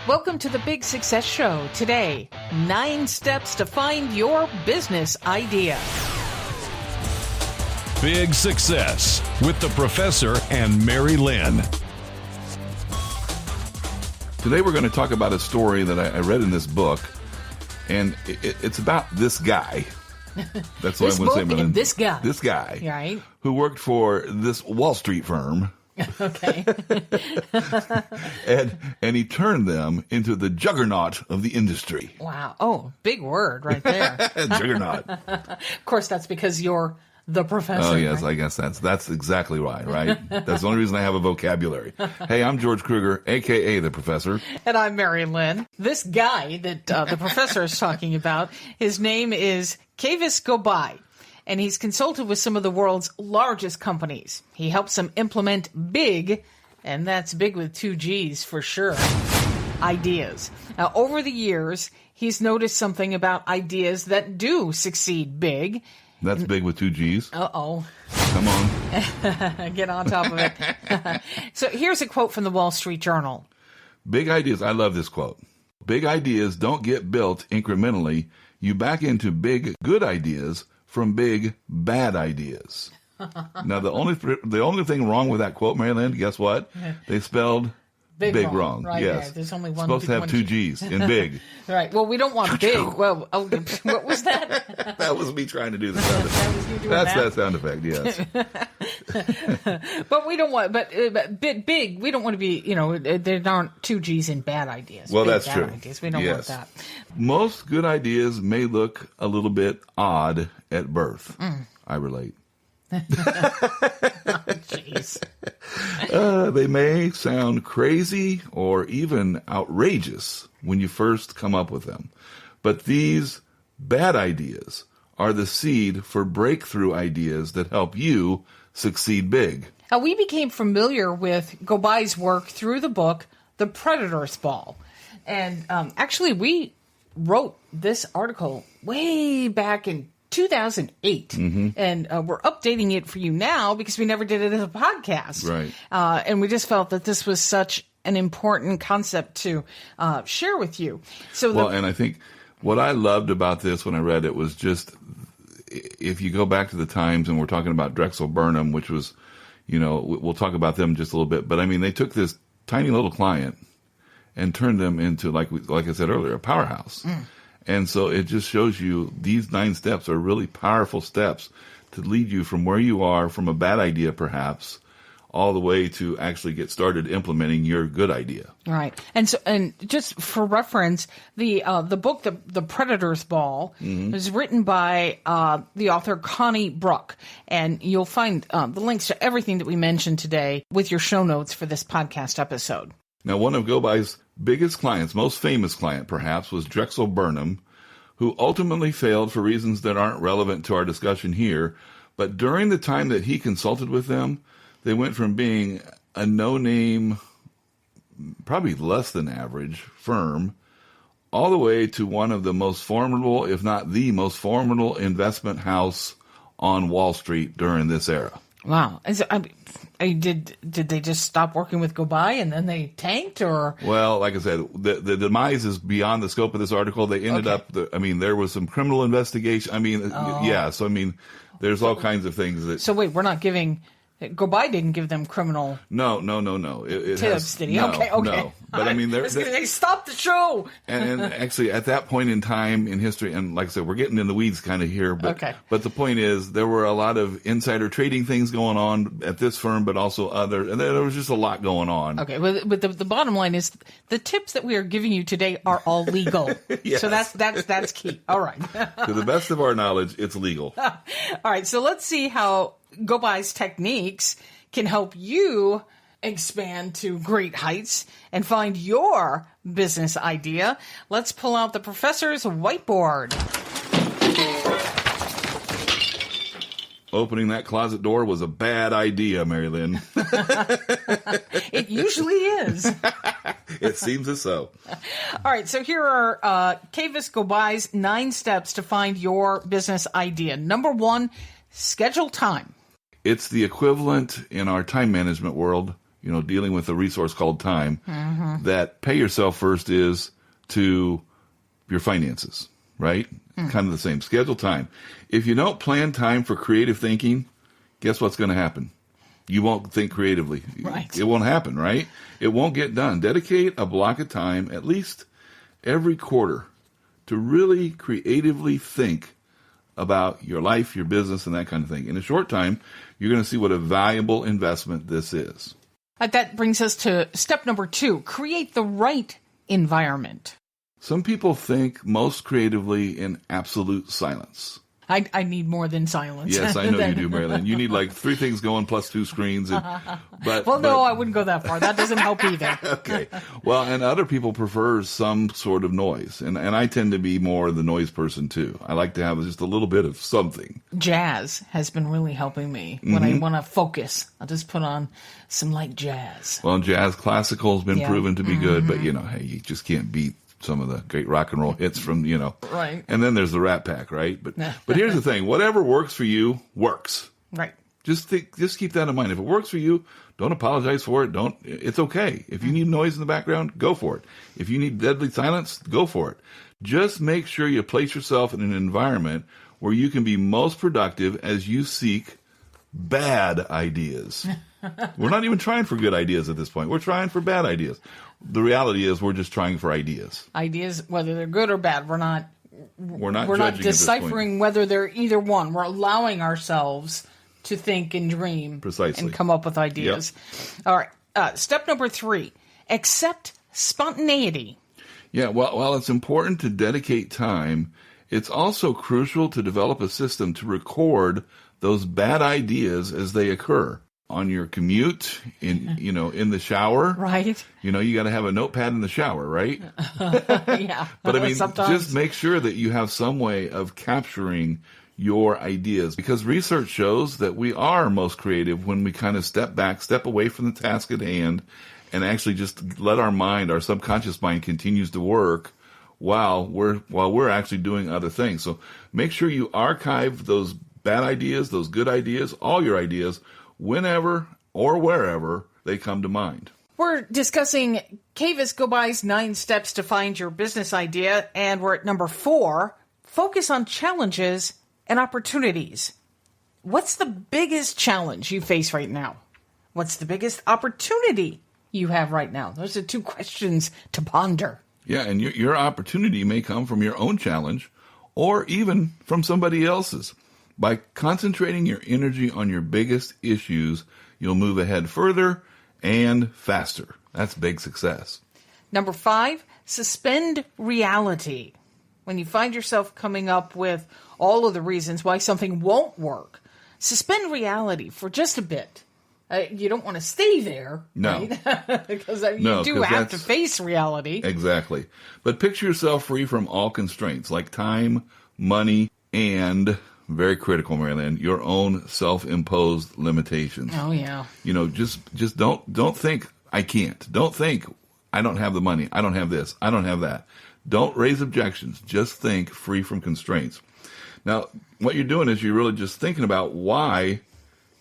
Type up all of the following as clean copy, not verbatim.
Welcome to the Big Success Show. Today, 9 steps to find your business idea. Big Success with the Professor and Mary-Lynn. Today we're going to talk about a story that I read in this book, and it's about this guy. That's what I'm going to say about him. This guy. This guy. Right. Who worked for this Wall Street firm. Okay. and he turned them into the juggernaut of the industry. Wow. Oh, big word right there. Juggernaut. Of course, that's because you're the professor. Oh, yes, right? I guess that's exactly right? That's the only reason I have a vocabulary. Hey, I'm George Kruger, a.k.a. the Professor. And I'm Mary-Lynn. This guy that the professor is talking about, his name is Cavas Gobhai. And he's consulted with some of the world's largest companies. He helps them implement big, and that's big with 2 G's for sure, ideas. Now, over the years, he's noticed something about ideas that do succeed big. That's big with 2 G's. Uh-oh. Come on. Get on top of it. So here's a quote from the Wall Street Journal. Big ideas. I love this quote. Big ideas don't get built incrementally. You back into big, good ideas from big, bad ideas. Now, the only thing wrong with that quote, Mary-Lynn, guess what? They spelled big wrong. Right, yes. yeah. There's only one. Supposed to have 2 G's in big. Right. Well, we don't want big. Well, what was that? That was me trying to do the sound effect. That was you doing That's that? that sound effect, yes. But we don't want, but big, we don't want to be, there aren't 2 G's in bad ideas. Well, big, that's bad true. Ideas. We don't want that. Most good ideas may look a little bit odd at birth. I relate. Jeez. They may sound crazy or even outrageous when you first come up with them. But these bad ideas are the seed for breakthrough ideas that help you succeed big. Now, we became familiar with Gobhai's work through the book, The Predator's Ball. And actually, we wrote this article way back in 2008. And we're updating it for you now because we never did it as a podcast. Right. And we just felt that this was such an important concept to share with you. So and I think what I loved about this when I read it was just, if you go back to the times, and we're talking about Drexel Burnham, which was, we'll talk about them just a little bit, but I mean, they took this tiny little client and turned them into, like I said earlier, a powerhouse. And so it just shows you these 9 steps are really powerful steps to lead you from where you are, from a bad idea perhaps, all the way to actually get started implementing your good idea. Right. And just for reference, the book, The Predator's Ball, was written by the author Connie Bruck. And you'll find the links to everything that we mentioned today with your show notes for this podcast episode. Now, one of Gobhai's biggest clients, most famous client perhaps, was Drexel Burnham, who ultimately failed for reasons that aren't relevant to our discussion here. But during the time that he consulted with them, they went from being a no-name, probably less than average firm, all the way to one of the most formidable, if not the most formidable investment house on Wall Street during this era. Wow. Did they just stop working with Gobhai and then they tanked, or? Well, like I said, the demise is beyond the scope of this article. They ended up, there was some criminal investigation. So, there's all kinds of things that. So wait, we're not giving. Gobhai didn't give them criminal. No. It tips, did he? No, Okay. No. But they stopped the show. and actually, at that point in time in history, and like I said, we're getting in the weeds kind of here. But But the point is, there were a lot of insider trading things going on at this firm, but also other, and there was just a lot going on. Okay, but the bottom line is, the tips that we are giving you today are all legal. Yes. So that's key. All right. To the best of our knowledge, it's legal. All right. So let's see how Gobhai's techniques can help you expand to great heights and find your business idea. Let's pull out the professor's whiteboard. Opening that closet door was a bad idea, Mary-Lynn. It usually is. It seems as so. All right, so here are Cavas Gobhai's 9 steps to find your business idea. Number 1, schedule time. It's the equivalent in our time management world, dealing with a resource called time, that pay yourself first is to your finances, right? Kind of the same. Schedule time. If you don't plan time for creative thinking, guess what's going to happen? You won't think creatively. Right. It won't happen, right? It won't get done. Dedicate a block of time, at least every quarter, to really creatively think about your life, your business, and that kind of thing. In a short time, you're going to see what a valuable investment this is. That brings us to step number 2, create the right environment. Some people think most creatively in absolute silence. I need more than silence. Yes, I know you do, Mary-Lynn. You need like 3 things going plus 2 screens. No, I wouldn't go that far. That doesn't help either. Okay. Well, and other people prefer some sort of noise. And I tend to be more the noise person, too. I like to have just a little bit of something. Jazz has been really helping me. When I want to focus, I'll just put on some light jazz. Well, jazz classical has been proven to be good, but, hey, you just can't beat some of the great rock and roll hits from, Right. And then there's the Rat Pack, right? But here's the thing. Whatever works for you works. Right. Just keep that in mind. If it works for you, don't apologize for it. It's okay. If you need noise in the background, go for it. If you need deadly silence, go for it. Just make sure you place yourself in an environment where you can be most productive as you seek bad ideas. We're not even trying for good ideas at this point. We're trying for bad ideas. The reality is we're just trying for ideas. Ideas, whether they're good or bad, we're not deciphering whether they're either one. We're allowing ourselves to think and dream. Precisely. And come up with ideas. Yep. All right. Step number 3, accept spontaneity. Yeah, while it's important to dedicate time, it's also crucial to develop a system to record those bad ideas as they occur. On your commute, in the shower. Right. You got to have a notepad in the shower, right? Yeah. But I mean, sometimes. Just make sure that you have some way of capturing your ideas, because research shows that we are most creative when we kind of step back, step away from the task at hand, and actually just let our subconscious mind continues to work while we're actually doing other things. So make sure you archive those bad ideas, those good ideas, all your ideas, whenever or wherever they come to mind. We're discussing Cavas Gobhai's 9 steps to find your business idea, and we're at number 4, focus on challenges and opportunities. What's the biggest challenge you face right now? What's the biggest opportunity you have right now? Those are 2 questions to ponder. Yeah, and your opportunity may come from your own challenge or even from somebody else's. By concentrating your energy on your biggest issues, you'll move ahead further and faster. That's big success. Number 5, suspend reality. When you find yourself coming up with all of the reasons why something won't work, suspend reality for just a bit. You don't want to stay there, no. Right? Because you do have to face reality. Exactly. But picture yourself free from all constraints like time, money, and... very critical, Mary-Lynn, your own self-imposed limitations. Oh, yeah. Just don't think I can't. Don't think I don't have the money. I don't have this. I don't have that. Don't raise objections. Just think free from constraints. Now, what you're doing is you're really just thinking about why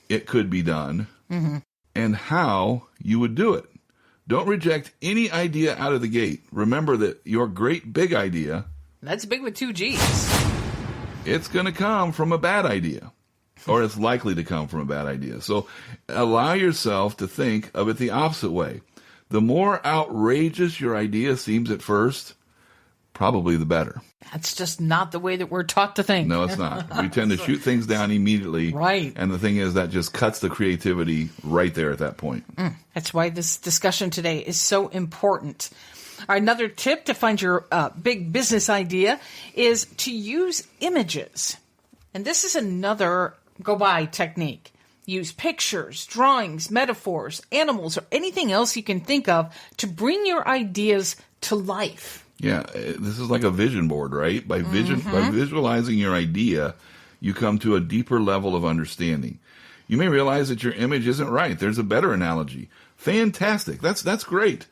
it could be done and how you would do it. Don't reject any idea out of the gate. Remember that your great big idea... That's big with 2 G's. It's going to come from a bad idea, or it's likely to come from a bad idea. So allow yourself to think of it the opposite way. The more outrageous your idea seems at first, probably the better. That's just not the way that we're taught to think. No, it's not. We tend to shoot things down immediately. Right. And the thing is that just cuts the creativity right there at that point. That's why this discussion today is so important. Another tip to find your big business idea is to use images. And this is another Gobhai technique. Use pictures, drawings, metaphors, animals, or anything else you can think of to bring your ideas to life. Yeah, this is like a vision board, right? By visualizing your idea, you come to a deeper level of understanding. You may realize that your image isn't right. There's a better analogy. Fantastic. That's great.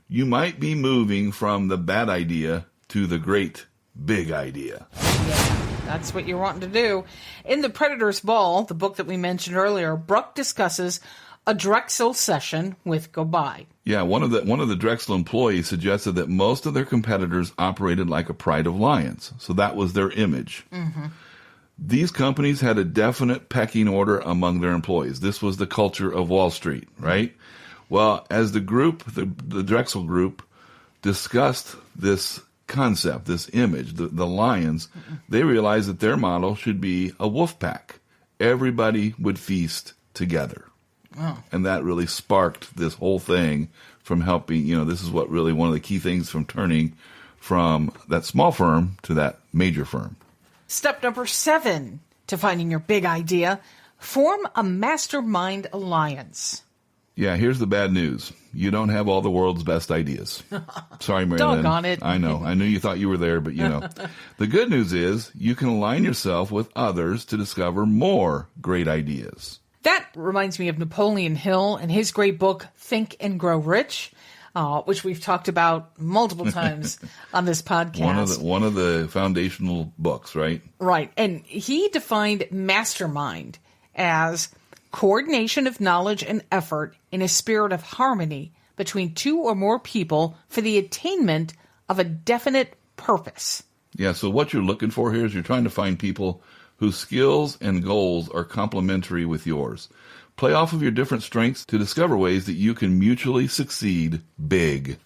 You might be moving from the bad idea to the great big idea. Yeah, that's what you're wanting to do. In The Predator's Ball, the book that we mentioned earlier, Bruck discusses A Drexel Session with Gobhai. Yeah, one of the Drexel employees suggested that most of their competitors operated like a pride of lions. So that was their image. Mm-hmm. These companies had a definite pecking order among their employees. This was the culture of Wall Street, right? Well, as the group, the Drexel group, discussed this concept, this image, the lions, they realized that their model should be a wolf pack. Everybody would feast together. Oh. And that really sparked this whole thing from helping, this is what really one of the key things from turning from that small firm to that major firm. Step number 7 to finding your big idea, form a mastermind alliance. Yeah, here's the bad news. You don't have all the world's best ideas. Sorry, Mary-Lynn. Doggone it. I know. I knew you thought you were there, but The good news is you can align yourself with others to discover more great ideas. That reminds me of Napoleon Hill and his great book, Think and Grow Rich, which we've talked about multiple times on this podcast. One of the foundational books, right? Right. And he defined mastermind as coordination of knowledge and effort in a spirit of harmony between 2 or more people for the attainment of a definite purpose. Yeah, so what you're looking for here is you're trying to find people whose skills and goals are complementary with yours. Play off of your different strengths to discover ways that you can mutually succeed big.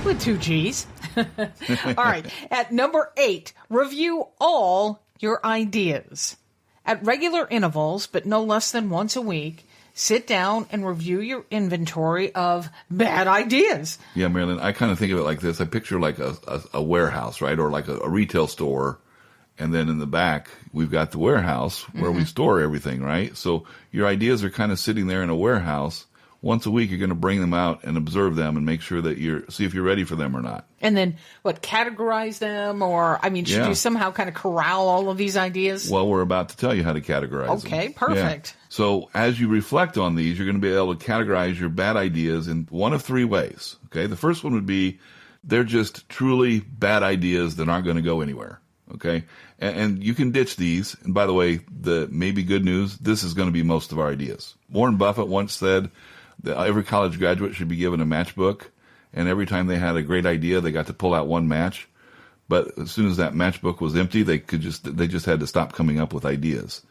With 2 G's. All right. At number 8, review all your ideas. At regular intervals, but no less than once a week, sit down and review your inventory of bad ideas. Yeah, Mary-Lynn, I kind of think of it like this. I picture like a warehouse, right? Or like a retail store. And then in the back, we've got the warehouse where we store everything, right? So your ideas are kind of sitting there in a warehouse. Once a week, you're going to bring them out and observe them and make sure that see if you're ready for them or not. And then, categorize them? Or, should you somehow kind of corral all of these ideas? Well, we're about to tell you how to categorize them. Okay, perfect. Yeah. So as you reflect on these, you're going to be able to categorize your bad ideas in one of 3 ways. Okay, the first one would be they're just truly bad ideas that aren't going to go anywhere. Okay, and you can ditch these. And by the way, the maybe good news, this is going to be most of our ideas. Warren Buffett once said that every college graduate should be given a matchbook, and every time they had a great idea, they got to pull out one match. But as soon as that matchbook was empty, they just had to stop coming up with ideas.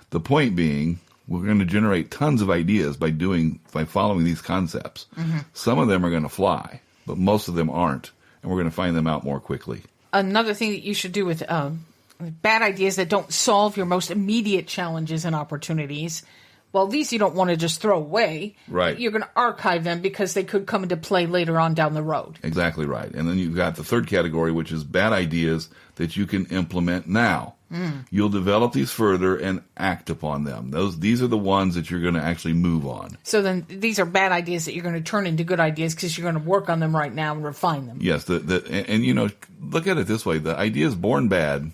The point being, we're going to generate tons of ideas by following these concepts. Mm-hmm. Some of them are going to fly, but most of them aren't, and we're going to find them out more quickly. Another thing that you should do with bad ideas that don't solve your most immediate challenges and opportunities, well, these you don't want to just throw away. Right. You're going to archive them because they could come into play later on down the road. Exactly right. And then you've got the third category, which is bad ideas that you can implement now. You'll develop these further and act upon them. These are the ones that you're going to actually move on. So then these are bad ideas that you're going to turn into good ideas because you're going to work on them right now and refine them. Yes. And look at it this way. The idea is born bad,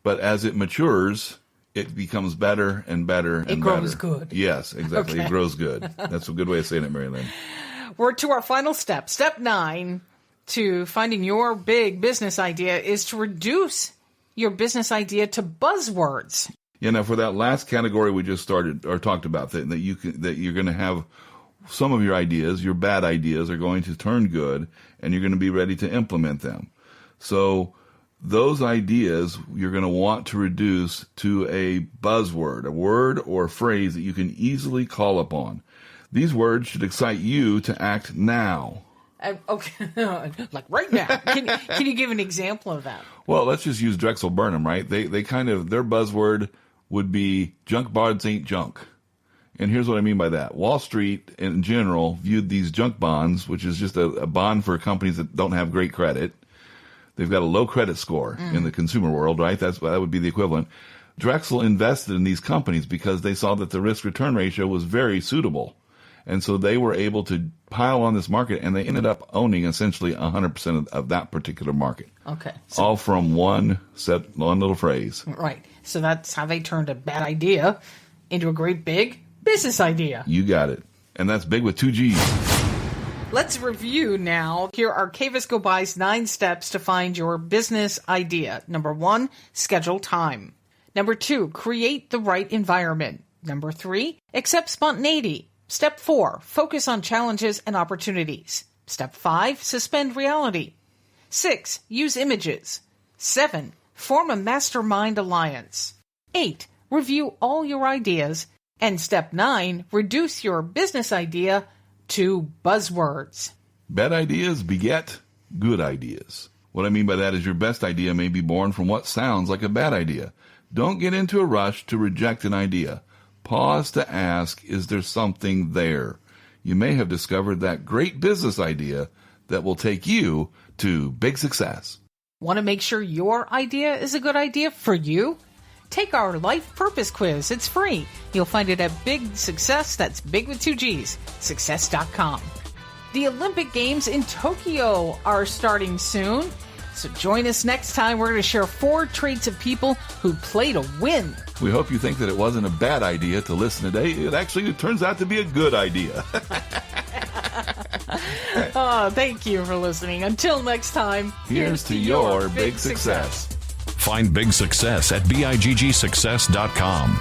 but as it matures, it becomes better and better and better. It grows good. Yes, exactly. Okay. It grows good. That's a good way of saying it, Mary-Lynn. We're to our final step. Step 9 to finding your big business idea is to reduce your business idea to buzzwords. Yeah, now for that last category we just started or talked about, that you're going to have some of your ideas, your bad ideas, are going to turn good, and you're going to be ready to implement them. So those ideas you're going to want to reduce to a buzzword, a word or a phrase that you can easily call upon. These words should excite you to act now. Okay, like right now. Can you give an example of that? Well, let's just use Drexel Burnham, right? They kind of, their buzzword would be junk bonds ain't junk. And here's what I mean by that. Wall Street in general viewed these junk bonds, which is just a bond for companies that don't have great credit. They've got a low credit score in the consumer world, right? That would be the equivalent. Drexel invested in these companies because they saw that the risk-return ratio was very suitable. And so they were able to pile on this market, and they ended up owning essentially 100% of that particular market. Okay. So, all from one little phrase. Right. So that's how they turned a bad idea into a great big business idea. You got it. And that's big with 2 G's. Let's review now. Here are Cavas Gobhai's 9 steps to find your business idea. Number 1, schedule time. Number 2, create the right environment. Number 3, accept spontaneity. Step 4, focus on challenges and opportunities. Step 5, suspend reality. 6, use images. 7, form a mastermind alliance. 8, review all your ideas. And step 9, reduce your business idea to buzzwords. Bad ideas beget good ideas. What I mean by that is your best idea may be born from what sounds like a bad idea. Don't get into a rush to reject an idea. Pause to ask, is there something there? You may have discovered that great business idea that will take you to big success. Want to make sure your idea is a good idea for you? Take our life purpose quiz. It's free. You'll find it at Big Success, that's big with 2 G's, success.com. The Olympic Games in Tokyo are starting soon. So join us next time. We're going to share 4 traits of people who play to win. We hope you think that it wasn't a bad idea to listen today. It turns out to be a good idea. Thank you for listening. Until next time, here's to your big success. Find big success at biggsuccess.com.